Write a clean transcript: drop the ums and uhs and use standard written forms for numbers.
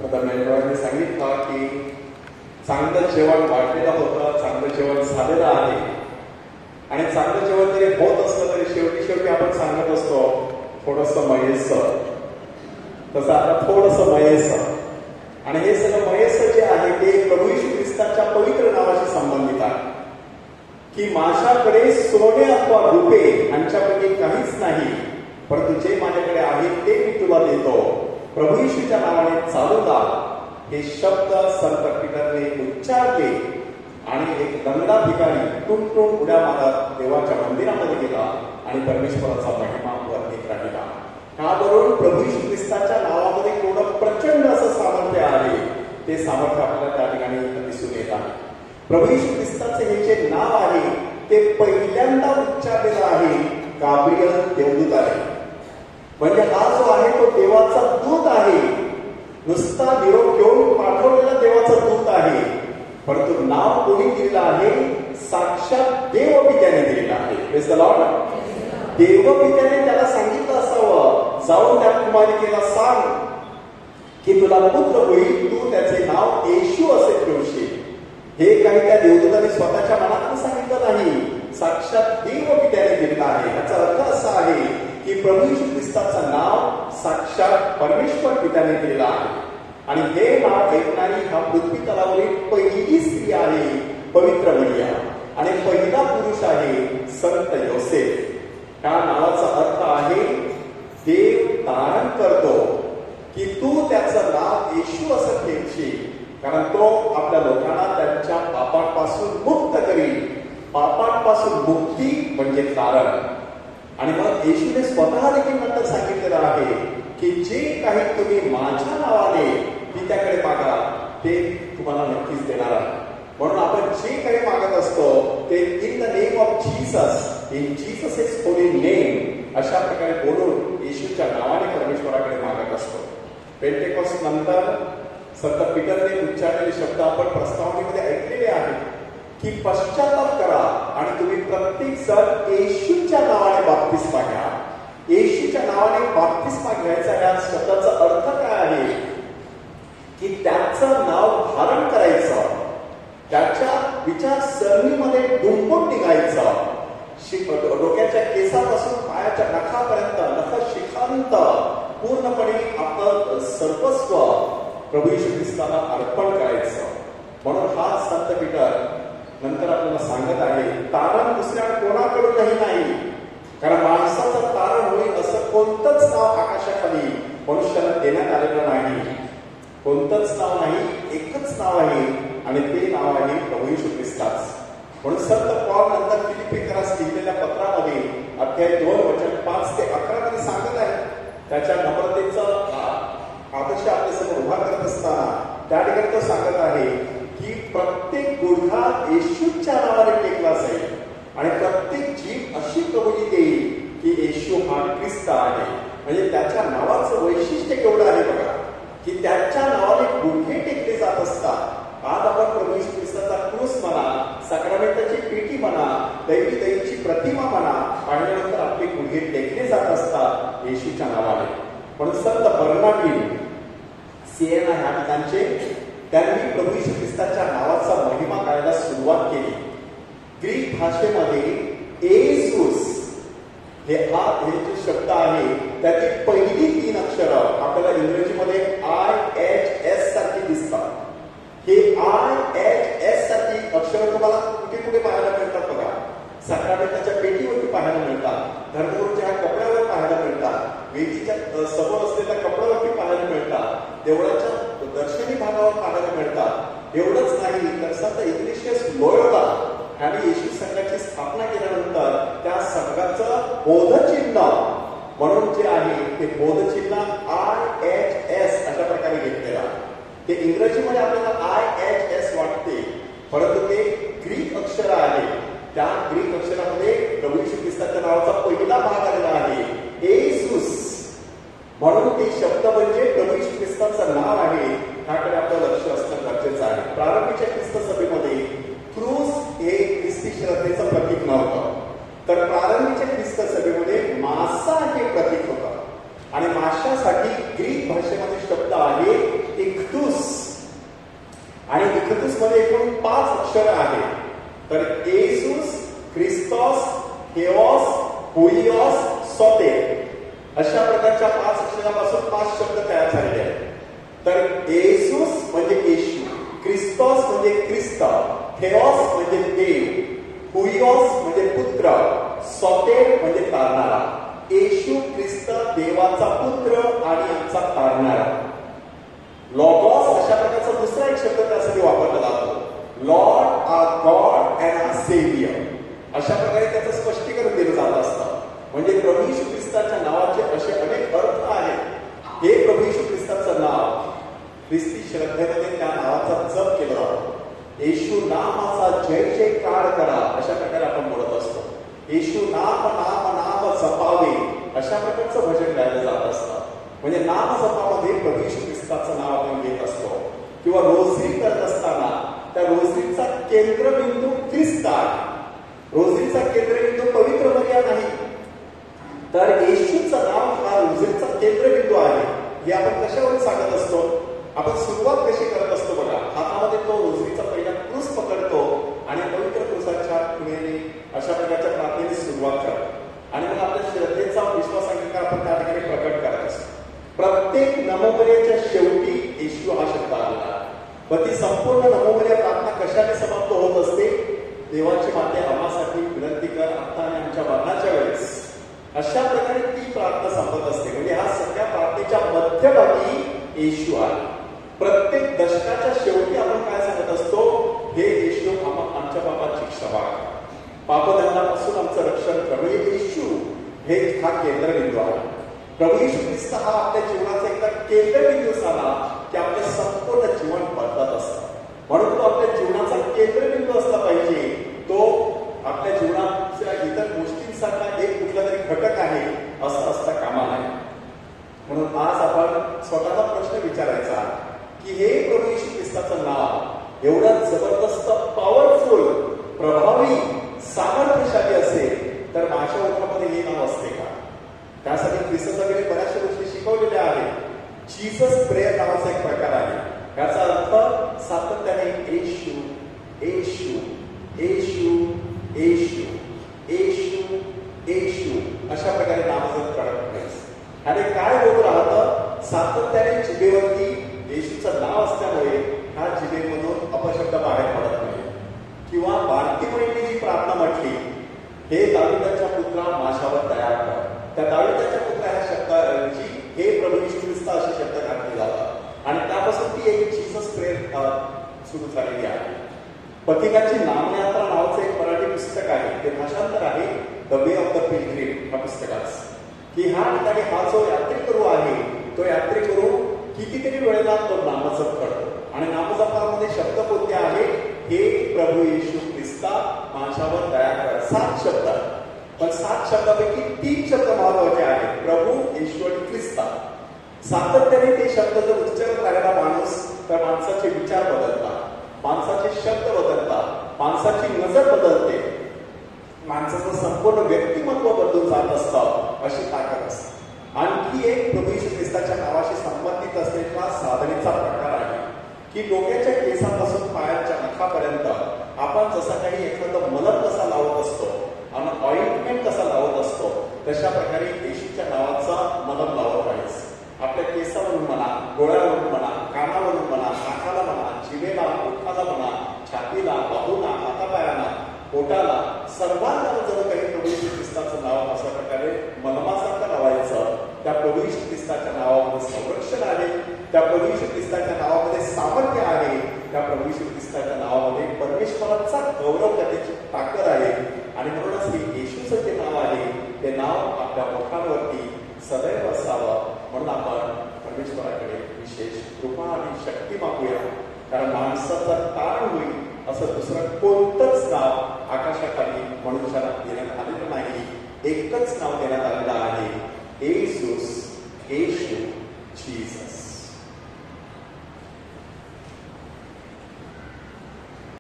प्रधानमंत्र्यांनी सांगितलं की चांगलं जेवण वाढलेलं होतं, चांगलं जेवण झालेलं आहे. आणि चांगलं जेवण जरी होत असलं तरी शेवटी आपण सांगत असतो थोडंसं मयेसं. तसं आता थोडंसं मयेसं. आणि हे सगळं मयेसं जे आहे ते प्रभू येशू ख्रिस्ताच्या पवित्र नावाशी संबंधित आहे. की माझ्याकडे सोने अथवा रुपे यांच्यापैकी काहीच नाही, परंतु जे माझ्याकडे आहे ते मी तुला देतो. प्रभू येशूच्या नावाने चालू लाग. हे शब्द संत पीटरने उच्चारले आणि एक दंगला ठिकाणी टुणटुण उड्या मारत देवाच्या मंदिरामध्ये गेला आणि परमेश्वराचा महिमा वर्णित राहिला. का बरोबर प्रभू येशू ख्रिस्ताच्या नावामध्ये कोणतं प्रचंड असं सामर्थ्य आहे, ते सामर्थ्य आपल्याला त्या ठिकाणी दिसून येत आहे. प्रभू येशू ख्रिस्ताचे हे जे नाव आहे ते पहिल्यांदा उच्चारलेलं आहे गाब्रिएल देवदूताने. म्हणजे हा जो आहे तो देवाचा दूत आहे, नुसता निरोप घेऊन पाठवलेला देवाचा दूत आहे. परंतु नाव कोणी दिलेलं आहे? साक्षात देवपित्याने दिलेलं आहे. Praise the Lord. देवपित्याने त्याला सांगितलं असावं, जाऊन त्या कुमारिकेला सांग की तुला पुत्र होईल, तू त्याचे नाव येशू असे ठेवशील. हे काही त्या देवदूताने स्वतःच्या मनातून सांगितलं नाही, साक्षात देवपित्याने दिलेलं आहे. याचा अर्थ असा आहे की प्रभू येशू ख्रिस्ताचं नाव साक्षात परमेश्वर पित्याने दिलेलं आहे. आणि हे नाव ऐकणारी हा पृथ्वी तलावरील पहिली स्त्री आहे पवित्र मरिया. आणि पहिला पुरुष आहे संत योसेफ. त्या नावाचा अर्थ आहे देव तारण करतो, की तू त्याचं नाव येशू असं ठेवशील, कारण तो आपल्या लोकांना त्यांच्या पापांपासून मुक्त करील. पापांपासून मुक्ती म्हणजे तारण. आणि मग येशूने स्वतः देखील नंतर सांगितलेलं आहे की जे काही तुम्ही माझ्या नावाने पित्याकडे मागा ते तुम्हाला नक्कीच देणार आहे. म्हणून आपण जे काही मागत असतो ते in the name of Jesus, in Jesus is holy name, अशा प्रकारे बोलून येशूच्या नावाने परमेश्वराकडे मागत असतो. पेंटेकॉस्ट नंतर संत पीटरने उच्चारलेले शब्द आपण प्रस्तावनेमध्ये ऐकलेले आहेत की पश्चाताप करा आणि तुम्ही प्रत्येक जण येशूच्या नावाने बाप्तिस्मा घ्या. येशूच्या नावाने बाप्तिस्मा घ्यायचा या शब्दाचा अर्थ काय आहे? की त्याचं नाव धारण करायचं, त्याच्या विचारसरणीमध्ये डुंबून निघायचं. डोक्याच्या केसापासून पायाच्या नखापर्यंत, नख शिखांत पूर्णपणे आपलं सर्वस्व प्रभू येशू ख्रिस्ताला अर्पण करायचं. म्हणून हा संत पीटर नंतर आपल्याला सांगत आहे तारण दुसऱ्या कोणाकडूनही नाही, कारण माणसाचं तारण होईल असं कोणतंच नाव आकाशाखाली मनुष्याला देण्यात आलेलं नाही. कोणतंच नाव नाही, एकच नाव आहे आणि ते नाव आहे प्रभू येशू ख्रिस्ताच. म्हणून संत पॉल नंतर फिलिप्पीकरास लिहिलेल्या पत्रामध्ये अध्याय 2 वचन 5 ते 11 मध्ये सांगत आहे. त्याच्या नम्रतेचा आदर्श आपल्या समोर उभा करत असताना त्या ठिकाणी तो सांगत आहे की प्रत्येक गुढगा येशूच्या नावाने टेकला जाईल आणि प्रत्येक जीभ अशी कबुली देईल की येशू हा ख्रिस्त आहे. म्हणजे त्याच्या नावाचं वैशिष्ट्य केवढं आहे बघा, की त्याच्या नावाने गुढगे टेकले जात असतात. आज आपण प्रभू येशू ख्रिस्ताचा क्रूस म्हणा, साक्रामेंटाची पेटी म्हणा, दैवी दैवीची प्रतिमा म्हणा, पाहिल्यानंतर आपले गुढगे टेकले जात असतात येशूच्या नावाने. म्हणून संत बर्नार्डिन सिएना ह्या ठिकाणचे त्यांनी प्रभू येशू ख्रिस्ताच्या नावाचा महिमा करायला सुरुवात केली. ग्रीक भाषेमध्ये येसूस हे जे शब्द आहे त्याची पहिली 3 अक्षरं आपल्याला इंग्रजीमध्ये IHS सारखी दिसतात. हे IHS सारखी अक्षरं तुम्हाला कुठे कुठे पाहायला मिळतात बघा. साक्रामेंटाच्या पेटीवरती पाहायला मिळतात, धर्मगुरूच्या कपड्यावर पाहायला मिळतात, वेदीच्या समोर असलेल्या कपड्यावरती पाहायला मिळतात, देवळाच्या दर्शनी भागावर पाहायला मिळतात. एवढंच नाही तर संत इग्नाशियस लोयोला आणि येशू संघाची स्थापना केल्यानंतर त्या संघाचं बोधचिन्ह म्हणून जे आहे ते बोधचिन्ह IHS अशा प्रकारे घेतलेला. ते इंग्रजीमध्ये आपल्याला IHS वाटते, परंतु ते ग्रीक अक्षर आहे. त्या ग्रीक अक्षरामध्ये प्रभू येशू ख्रिस्ताच्या नावाचा पहिला भाग आलेला आहे येसूस. म्हणून ते शब्द म्हणजे प्रभू येशू ख्रिस्ताचं नाव आहे. त्याकडे आपलं लक्ष असणं गरजेचं आहे. प्रारंभीच्या ख्रिस्त सभेमध्ये क्रूस हे ख्रिस्ती श्रद्धेचं प्रतीक नव्हतं, तर प्रारंभीच्या ख्रिस्त सभेमध्ये मासा हे प्रतीक होतं. आणि माशासाठी ग्रीक भाषेमध्ये शब्द आहे इक्तू क्रितुस मध्ये एकूण 5 अक्षरं आहेत. तर येसूस, ख्रिस्तॉस, हेओस, हुइओस, सोते अशा प्रकारच्या 5 अक्षरापासून 5 शब्द तयार झालेले आहेत. तर येसूस म्हणजे येशू, ख्रिस्तॉस म्हणजे ख्रिस्त, हेओस म्हणजे देव, हुइओस म्हणजे पुत्र, सोते म्हणजे तारणारा. येशू ख्रिस्त देवाचा पुत्र आणि आमचा तारणारा. लॉगॉस अशा प्रकारचा दुसरा एक शब्द त्यासाठी वापरला जातो. Lord, our God and our saviour अशा प्रकारे त्याचं स्पष्टीकरण दिलं जात असतं. म्हणजे प्रभू येशू ख्रिस्ताच्या नावाचे असे अनेक अर्थ आहेत. हे प्रभू येशू ख्रिस्ताचं नाव ख्रिस्ती श्रद्धेमध्ये त्या नावाचा जप केला जातो. येशू नामाचा जय जयकार करा अशा प्रकारे आपण बोलत असतो. येशू नाम नाम नाम जपावे अशा प्रकारचं भजन गायलं जात असतं. म्हणजे नाम जपामध्ये प्रभू येशू ख्रिस्ताचं नाव आपण घेत असतो. किंवा रोजरी करत असताना त्या रोजरीचा केंद्रबिंदू ख्रिस्त आहे. रोजरीचा केंद्रबिंदू पवित्र मर्या नाही, तर येशूचं नाव हा रोजरीचा केंद्रबिंदू आहे. हे आपण कशावरून सांगत असतो? आपण सुरुवात कशी करत असतो बघा. हातामध्ये तो रोजरीचा पहिला क्रूस पकडतो आणि पवित्र क्रूसाच्या खुणेने अशा प्रकारच्या प्रार्थनेने सुरुवात करतो. आणि मग आपल्या श्रद्धेचा विश्वास अंगीकार आपण त्या ठिकाणी प्रकट करत असतो. प्रत्येक नमोमर्याच्या शेवटी येशू हा शब्द आलेला आहे. व ती संपूर्ण नमोमर्या प्रार्थना कशाने समाप्त होत असते? देवाची माते आम्हासाठी विनंती कर आता आणि आमच्या मरणाच्या वेळेस अशा प्रकारे ती प्रार्थना संपत असते. म्हणजे हा सगळ्या प्रार्थनेच्या मध्यभागी येशू आहे. प्रत्येक दशकाच्या शेवटी आपण काय सांगत असतो? हे येशू आमच्या पापाची क्षमा करा, पापदंडापासून आमचं रक्षण कर. म्हणजे येशू हे हा केंद्रबिंदू आहे. प्रभू येशू ख्रिस्त हा आपल्या जीवनाचा एकदा केंद्रबिंदू झाला की आपले संपूर्ण जीवन बदलत असतं. म्हणून तो आपल्या जीवनाचा केंद्रबिंदू असला पाहिजे. तो आपल्या जीवनाच्या इतर गोष्टींसारखा एक कुठला तरी घटक आहे असं असता कामा नये. म्हणून आज आपण स्वतःला प्रश्न विचारायचा की हे प्रभू येशू ख्रिस्ताचं नाव एवढं जबरदस्त, पॉवरफुल, प्रभावी, सामर्थ्यशाली असेल तर माझ्या ओठामध्ये हे नाव असते का? त्यासाठी ख्रिस्ताकडे बऱ्याचशा गोष्टी शिकवलेल्या आहेत. जीसस प्रेयर नावाचा एक प्रकार आहे. याचा अर्थ सातत्याने येशू येशू येशू येशू येशू येशू अशा प्रकारे नामजप करत नाही. आणि काय होत राहतं? सातत्याने जिभेवरती येशूचं नाव असल्यामुळे ह्या जिभेमधून अपशब्द बाहेर पडत नाही. किंवा बारतीमुळे जी प्रार्थना म्हटली, हे दाविदाच्या पुत्रा माझ्यावर दया कर, त्या दाविदाच्या पुत्रा ह्या शब्दाची हे प्रभू येशू ख्रिस्त असे शब्द घातले जातात. आणि त्यापासून ती एक जीसस प्रेयर सुरू झालेली आहे. पथिकाची नामयात्रा नावाचं एक मराठी पुस्तक आहे. ते भाषांतर आहे the way of the Pilgrim ह्या पुस्तकाचं. की ह्या ठिकाणी हा जो यात्रेकरू आहे तो यात्रेकरू कितीतरी वेळेला तो नामजप करतो. आणि नामजपामध्ये शब्द कोणते आहे? हे प्रभू येशू ख्रिस्ता माझ्यावर दया कर. 7 शब्द, पण 7 शब्दापैकी 3 शब्द महत्वाचे आहेत. प्रभू, येशू आणि ख्रिस्ता. सातत्याने ते शब्द जर उच्चारत राहिला माणूस तर माणसाचे विचार बदलतात, माणसाचे शब्द बदलतात, माणसाची नजर बदलते, माणसाचं संपूर्ण व्यक्तिमत्व बदलून जात असतं. अशी ताकद असते. आणखी एक प्रभू येशू ख्रिस्ताच्या नावाशी संबंधित असलेला साधनेचा प्रकार आहे की डोक्याच्या केसापासून पायाच्या नखापर्यंत आपण जसा काही एखादं मलम कसा लावत असतो आणि ऑइंटमेंट कसा लावत असतो तशा प्रकारे येशूच्या नावाचा मलम लावत राहायचं. आपल्या केसावरून म्हणा, डोळ्यावरून म्हणा, कानावरून म्हणा, नाकाला म्हणा, जिभेला, ओठाला म्हणा, छातीला, बाहूला, हातापायाला, पोटाला, सर्वांना जर काही प्रभू येशू ख्रिस्ताचं नाव अशा प्रकारे मलमासारखं लावायचं. त्या प्रभू येशू ख्रिस्ताच्या नावामध्ये संरक्षण आहे, त्या प्रभू येशू ख्रिस्ताच्या नावामध्ये सामर्थ्य आहे, त्या प्रभू येशू ख्रिस्ताच्या नावामध्ये परमेश्वराचा गौरव करण्याची ताकद आहे. आणि म्हणूनच हे येशूचं जे नाव आहे ते नाव आपल्या ओठांवरती सदैव असावं. म्हणून आपण परमेश्वराकडे विशेष कृपा आणि शक्ती मागूया. कारण माणसाचा ताण होईल असं दुसरं कोणतंच नाव आकाशाखाली मनुष्याला देण्यात आलेलं नाही. एकच नाव देण्यात आलेलं आहे, येशूस, येशू, जीसस.